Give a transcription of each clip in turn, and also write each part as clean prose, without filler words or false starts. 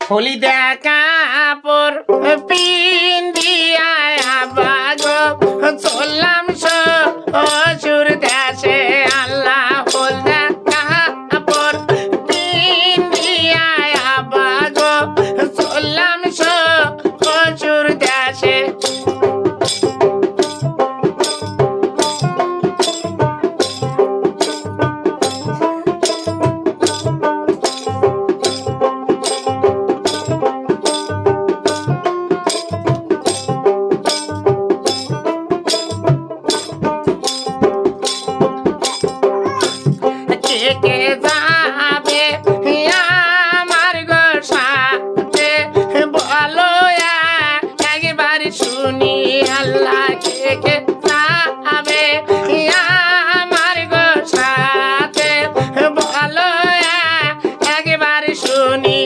হলি দেখা পর পিন্দিয়া বাগো চললাম শ্বশুর দেশে আল্লাহ হল দেখা পর পিন্দিয়া বাগো চললাম শ্বশুর দেশে কে যাবে আমার গো সাথে বলো একবার শুনি আল্লাহ কে যাবে আমার গো সাথে বলো একবার শুনি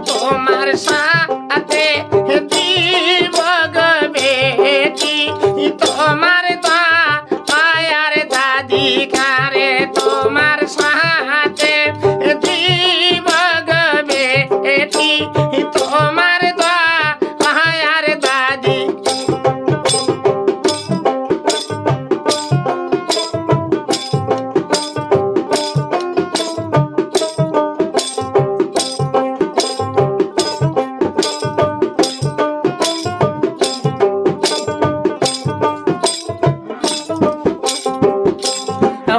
তোমার সাথে দিব গো বেটি তোমার পায়ার দাদি কারে তোমার সাথে দিব গো বেটি তোমার পায়ার দাদি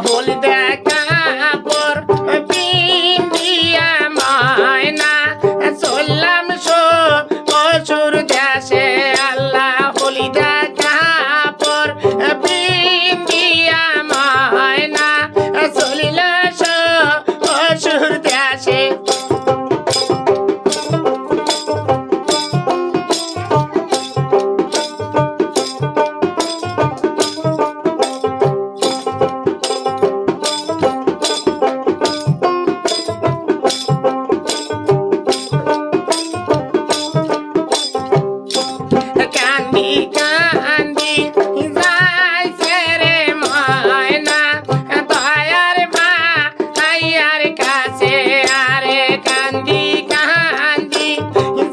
হল দেখা পর পিন্দিয়া ময়না চললাম শ্বশুর দেশে আল্লাহ হলি দেখা পর পিন্দিয়া ময়না চলিল শ্বশুর দেশে কান্দি কান্দি যাইছে রে ময়না দয়ার ভাইয়ার কাছে আরে কান্দি কান্দি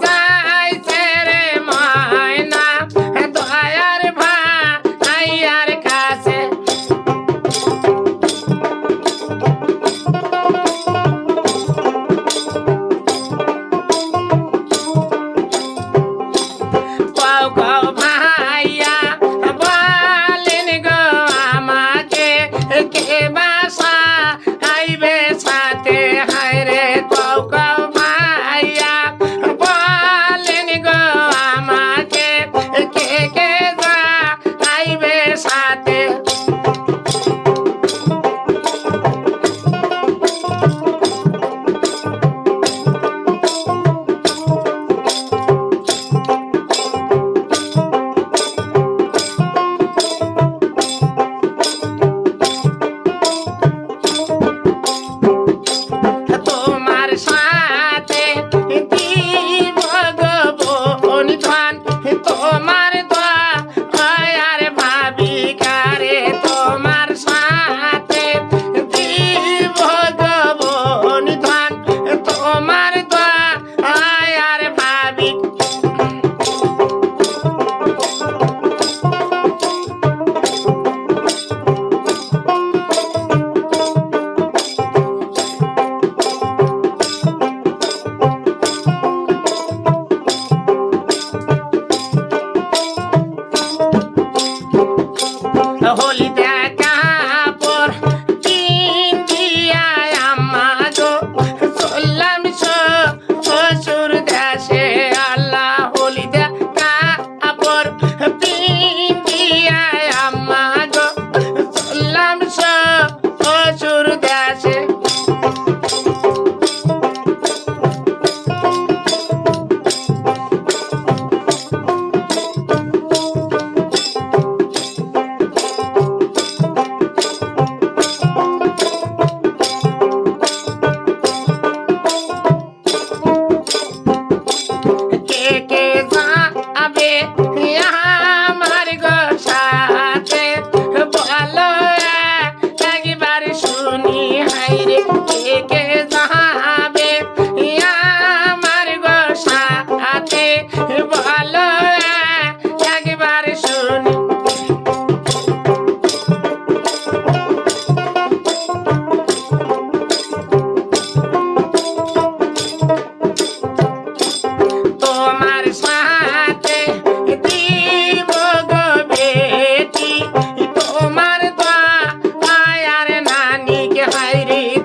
যাইছে রে ময়না দয়ার ভাইয়ার কাছে কও কও ভাইয়া বলেন গো আমাকে কে বাসা আইবে সাথে হায় রে কও কও ভাইয়া বলেন গো আমাকে কে যা আইবে সাথে তোমার সাথে দিব গো বনিধান তোমার দয়ার ভাবি কারে তোমার সাথে দিব গো বনিধান তোমার দয়ার ভাবি হলি দেখা পর পিন্দিয়া আম্মা গো চললাম শ্বশুর দেশে আল্লাহ হলি দেখা পর পিন্দিয়া আম্মা গো চললাম শ্বশুর দেশে বাইরে